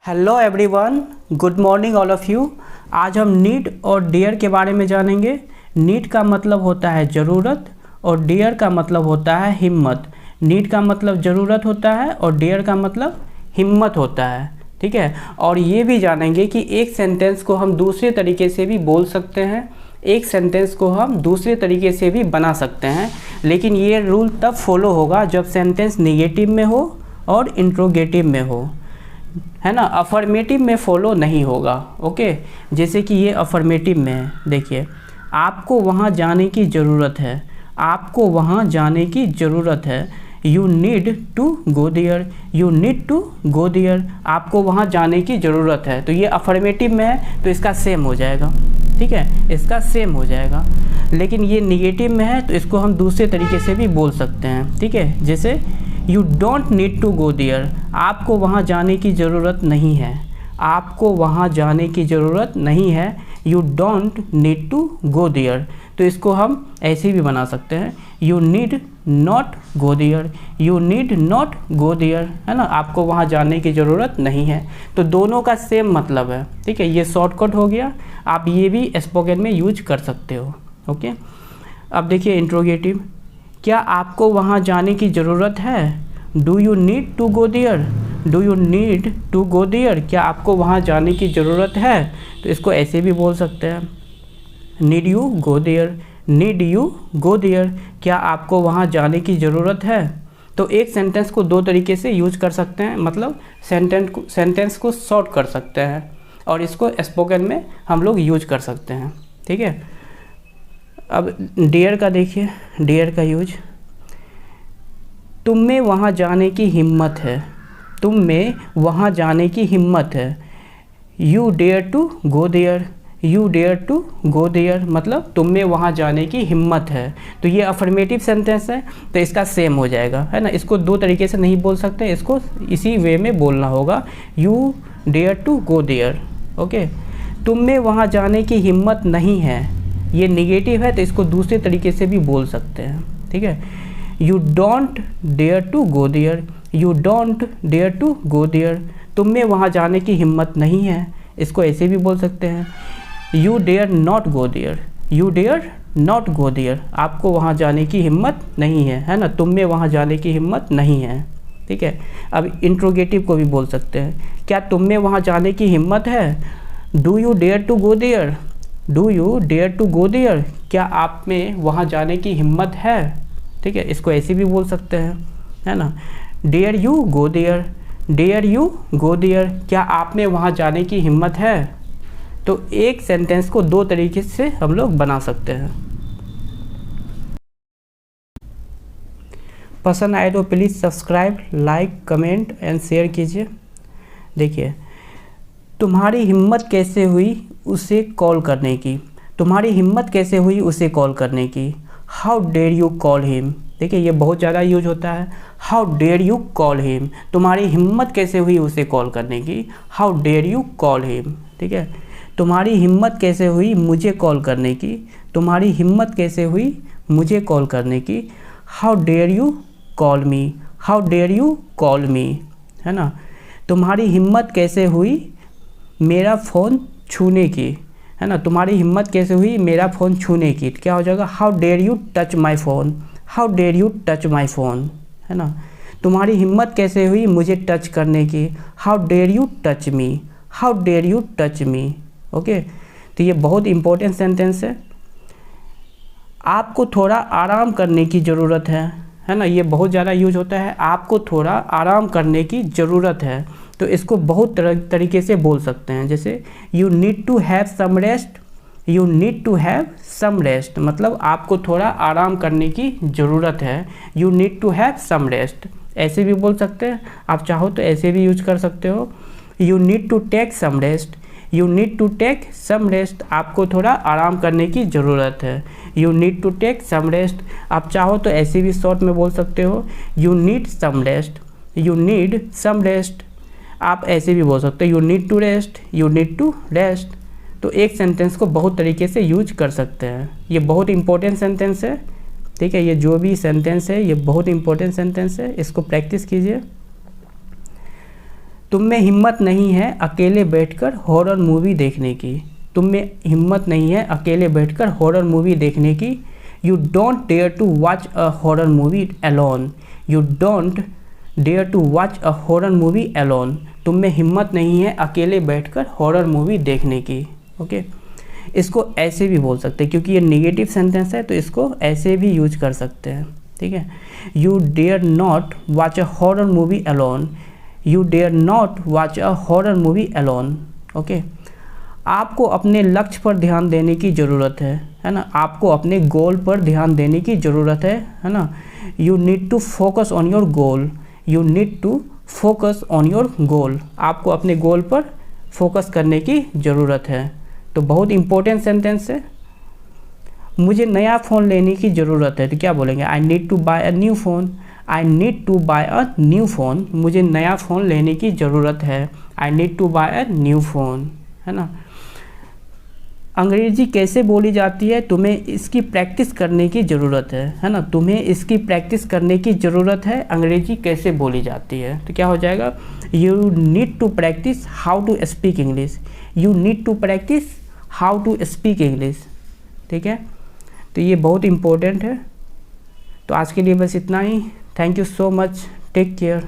Hello everyone, good morning all of you. आज हम need और डियर के बारे में जानेंगे। नीड का मतलब होता है ज़रूरत और डियर का मतलब होता है हिम्मत। नीड का मतलब ज़रूरत होता है और डियर का मतलब हिम्मत होता है, ठीक है। और ये भी जानेंगे कि एक सेंटेंस को हम दूसरे तरीके से भी बोल सकते हैं, एक सेंटेंस को हम दूसरे तरीके से भी बना सकते हैं, लेकिन ये रूल तब फॉलो होगा जब सेंटेंस निगेटिव में हो और इंट्रोगेटिव में हो, है ना। अफर्मेटिव में फॉलो नहीं होगा, ओके। जैसे कि ये अफर्मेटिव में है, देखिए, आपको वहाँ जाने की ज़रूरत है, आपको वहाँ जाने की ज़रूरत है। You need to go there, you need to go there, आपको वहाँ जाने की ज़रूरत है। तो ये अफर्मेटिव में है तो इसका सेम हो जाएगा, ठीक है, इसका सेम हो जाएगा। लेकिन ये निगेटिव में है तो इसको हम दूसरे तरीके से भी बोल सकते हैं, ठीक है। जैसे you don't need to go there, आपको वहाँ जाने की ज़रूरत नहीं है, आपको वहाँ जाने की ज़रूरत नहीं है। You don't need to go there, तो इसको हम ऐसे भी बना सकते हैं, you need not go there, you need not go there, है ना, आपको वहाँ जाने की ज़रूरत नहीं है। तो दोनों का सेम मतलब है, ठीक है। ये शॉर्टकट हो गया, आप ये भी स्पोकन में यूज कर सकते हो, ओके। अब देखिए इंट्रोगेटिव, क्या आपको वहाँ जाने की ज़रूरत है? Do you need to go there, do you need to go there, क्या आपको वहाँ जाने की ज़रूरत है? तो इसको ऐसे भी बोल सकते हैं, need you go there, need you go there, क्या आपको वहाँ जाने की ज़रूरत है? तो एक सेंटेंस को दो तरीके से यूज कर सकते हैं, मतलब सेंटेंस को शॉर्ट कर सकते हैं और इसको स्पोकन में हम लोग यूज कर सकते हैं, ठीक है। अब डियर का देखिए, डियर का यूज, तुम में वहाँ जाने की हिम्मत है, तुम में वहाँ जाने की हिम्मत है। You dare to go there, you dare to go there, मतलब तुम में वहाँ जाने की हिम्मत है। तो ये अफर्मेटिव सेंटेंस है तो इसका सेम हो जाएगा, है ना। इसको दो तरीके से नहीं बोल सकते, इसको इसी वे में बोलना होगा, you dare to go there, okay. तुम में वहाँ जाने की हिम्मत नहीं है, ये निगेटिव है तो इसको दूसरे तरीके से भी बोल सकते हैं, ठीक है। You don't dare to go there, you don't dare to go there, तुम में वहाँ जाने की हिम्मत नहीं है, इसको ऐसे भी बोल सकते हैं, you dare not go there, you dare not go there, आपको वहाँ जाने की हिम्मत नहीं है ना, तुम में वहाँ जाने की हिम्मत नहीं है, ठीक है। अब इंट्रोगेटिव को भी बोल सकते हैं, क्या तुम में वहाँ जाने की हिम्मत है? Do you dare to go there, do you dare to go there, क्या आप में वहाँ जाने की हिम्मत है, ठीक है। इसको ऐसे भी बोल सकते हैं, है ना, dare you go there, dare you go there, क्या आप में वहाँ जाने की हिम्मत है? तो एक सेंटेंस को दो तरीके से हम लोग बना सकते हैं। पसंद आए तो please subscribe, like, comment and share कीजिए। देखिए, तुम्हारी हिम्मत कैसे हुई उसे कॉल करने की, तुम्हारी हिम्मत कैसे हुई उसे कॉल करने की। How dare you call him, देखिए ये बहुत ज़्यादा यूज होता है, how dare you call him, तुम्हारी हिम्मत कैसे हुई उसे कॉल करने की, how dare you call him, ठीक है। तुम्हारी हिम्मत कैसे हुई मुझे कॉल करने की, तुम्हारी हिम्मत कैसे हुई मुझे कॉल करने की। How dare you call me, how dare you call me, है ना। तुम्हारी हिम्मत कैसे हुई मेरा फ़ोन छूने की, है ना, तुम्हारी हिम्मत कैसे हुई मेरा फ़ोन छूने की, क्या हो जाएगा, how dare you touch my phone, how dare you touch my phone, है ना। तुम्हारी हिम्मत कैसे हुई मुझे टच करने की, how dare you touch me, how dare you touch me, okay. तो ये बहुत इंपॉर्टेंट सेंटेंस है। आपको थोड़ा आराम करने की ज़रूरत है ना, ये बहुत ज़्यादा यूज होता है, आपको थोड़ा आराम करने की ज़रूरत है। तो इसको बहुत तरीके से बोल सकते हैं, जैसे you need to have some rest, you need to have some rest, मतलब आपको थोड़ा आराम करने की ज़रूरत है, you need to have some rest, ऐसे भी बोल सकते हैं। आप चाहो तो ऐसे भी यूज कर सकते हो, you need to take some rest, you need to take some rest, आपको थोड़ा आराम करने की ज़रूरत है, you need to take some rest. आप चाहो तो ऐसे भी शॉर्ट में बोल सकते हो, you need some rest, you need some rest. आप ऐसे भी बोल सकते हो, you need to rest, you need to rest. तो एक सेंटेंस को बहुत तरीके से यूज कर सकते हैं, ये बहुत इंपॉर्टेंट सेंटेंस है, ठीक है। ये जो भी सेंटेंस है ये बहुत इंपॉर्टेंट सेंटेंस है, इसको प्रैक्टिस कीजिए। तुम में हिम्मत नहीं है अकेले बैठकर हॉरर मूवी देखने की। तुम में हिम्मत नहीं है अकेले बैठकर हॉरर मूवी देखने की। You don't dare to watch a horror movie alone. You don't dare to watch a horror movie alone. तुम में हिम्मत नहीं है अकेले बैठकर हॉरर मूवी देखने की। ओके, इसको ऐसे भी बोल सकते हैं क्योंकि ये नेगेटिव सेंटेंस है, तो इसको ऐसे भी यूज कर सकते हैं। ठीक है, you dare not watch a horror movie alone. You dare not watch a horror movie alone. Okay, आपको अपने लक्ष्य पर ध्यान देने की ज़रूरत है ना। आपको अपने गोल पर ध्यान देने की ज़रूरत है ना। You need to focus on your goal. You need to focus on your goal. आपको अपने गोल पर फोकस करने की ज़रूरत है। तो बहुत इंपॉर्टेंट सेंटेंस है। मुझे नया फ़ोन लेने की ज़रूरत है, तो क्या बोलेंगे? I need to buy a new phone. I need to buy a new phone. मुझे नया फ़ोन लेने की ज़रूरत है। I need to buy a new phone, है ना। अंग्रेज़ी कैसे बोली जाती है? तुम्हें इसकी प्रैक्टिस करने की ज़रूरत है ना। तुम्हें इसकी प्रैक्टिस करने की ज़रूरत है। अंग्रेज़ी कैसे बोली जाती है, तो क्या हो जाएगा? You need to practise how to speak English. You need to practise how to speak English. ठीक है, तो ये बहुत इम्पोर्टेंट है। तो आज के लिए बस इतना ही। Thank you so much. Take care.